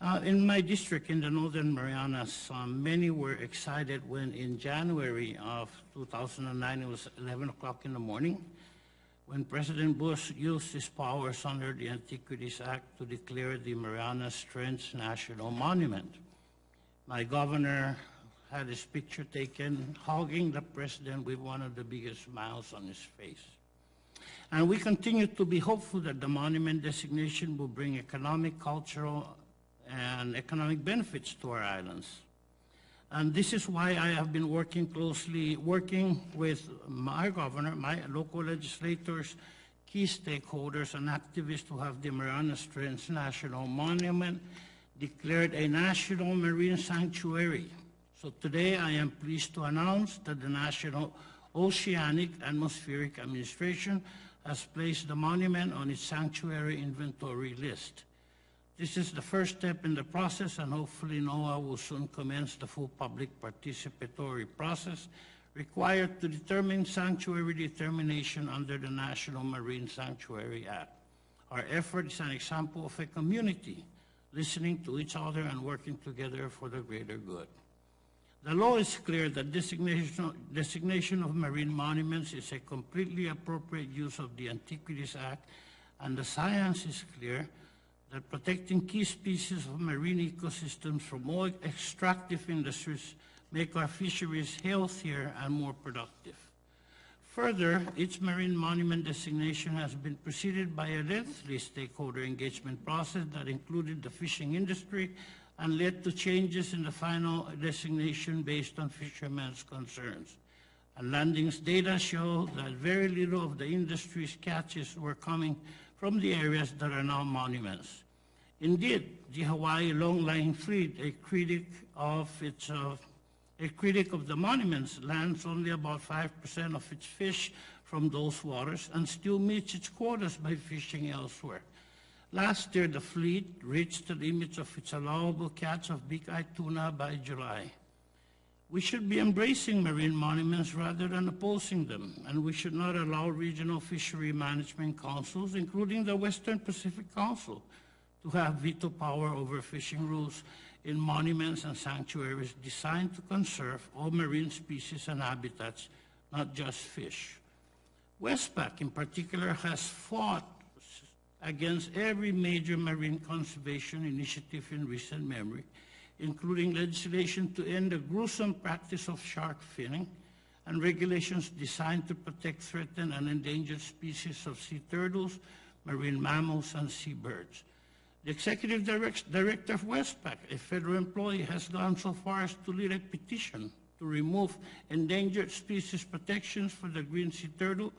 In my district, in the Northern Marianas, many were excited when in January of 2009, it was 11 o'clock in the morning, when President Bush used his powers under the Antiquities Act to declare the Marianas Transnational Monument. My governor had his picture taken, hugging the president with one of the biggest smiles on his face. And we continue to be hopeful that the monument designation will bring economic, cultural, and economic benefits to our islands. And this is why I have been working with my governor, my local legislators, key stakeholders, and activists to have the Marianas Transnational Monument declared a national marine sanctuary. So today I am pleased to announce that the National Oceanic Atmospheric Administration has placed the monument on its sanctuary inventory list. This is the first step in the process, and hopefully NOAA will soon commence the full public participatory process required to determine sanctuary determination under the National Marine Sanctuary Act. Our effort is an example of a community listening to each other and working together for the greater good. The law is clear that designation of marine monuments is a completely appropriate use of the Antiquities Act, and the science is clear that protecting key species of marine ecosystems from all extractive industries make our fisheries healthier and more productive. Further, each marine monument designation has been preceded by a lengthy stakeholder engagement process that included the fishing industry and led to changes in the final designation based on fishermen's concerns. And landings data show that very little of the industry's catches were coming from the areas that are now monuments. Indeed, the Hawaii Longline Fleet, a critic of the monuments, lands only about 5% of its fish from those waters and still meets its quotas by fishing elsewhere. Last year, the fleet reached the limits of its allowable catch of big-eye tuna by July. We should be embracing marine monuments rather than opposing them, and we should not allow regional fishery management councils, including the Western Pacific Council, to have veto power over fishing rules in monuments and sanctuaries designed to conserve all marine species and habitats, not just fish. Westpac, in particular, has fought against every major marine conservation initiative in recent memory, including legislation to end the gruesome practice of shark finning and regulations designed to protect threatened and endangered species of sea turtles, marine mammals, and seabirds. The executive director of Westpac, a federal employee, has gone so far as to lead a petition to remove endangered species protections for the green sea turtle,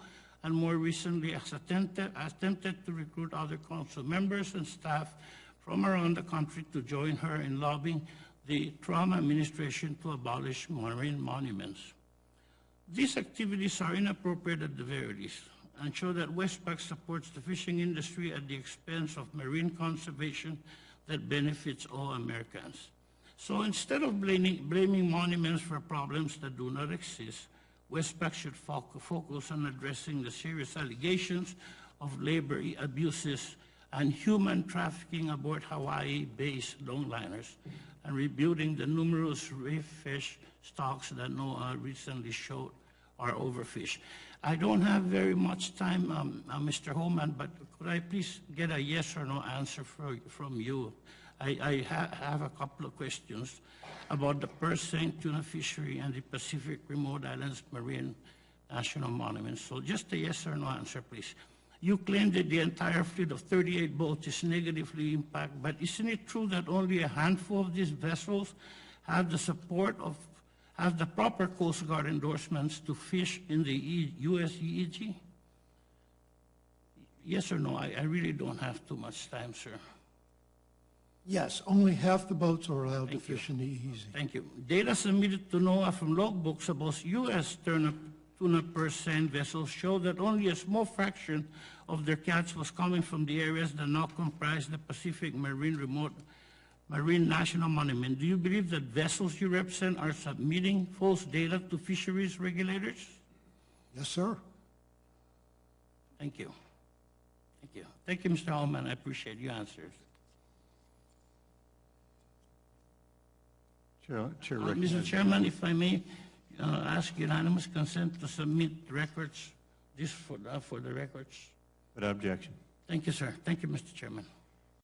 and more recently has attempted to recruit other council members and staff from around the country to join her in lobbying the Trump administration to abolish marine monuments. These activities are inappropriate at the very least and show that Westpac supports the fishing industry at the expense of marine conservation that benefits all Americans. So instead of blaming monuments for problems that do not exist, Westpac should focus on addressing the serious allegations of labor abuses and human trafficking aboard Hawaii-based longliners and rebuilding the numerous reef fish stocks that NOAA recently showed are overfished. I don't have very much time, Mr. Homeland, but could I please get a yes or no answer from you? I have a couple of questions about the purse seine tuna fishery and the Pacific Remote Islands Marine National Monuments. So just a yes or no answer, please. You claim that the entire fleet of 38 boats is negatively impacted, but isn't it true that only a handful of these vessels have the support of, have the proper Coast Guard endorsements to fish in the U.S. EEG? Yes or no? I really don't have too much time, sir. Yes, only half the boats are allowed to fish in the EEZ. Thank you. Data submitted to NOAA from logbooks about U.S. tuna purse seine vessels show that only a small fraction of their catch was coming from the areas that now comprise the Pacific Marine National Monument. Do you believe that vessels you represent are submitting false data to fisheries regulators? Yes, sir. Thank you. Thank you. Thank you, Mr. Holman. I appreciate your answers. Chair Mr. recognizes. Chairman, if I may ask unanimous consent to submit records, this for the records. Without objection. Thank you, sir. Thank you, Mr. Chairman.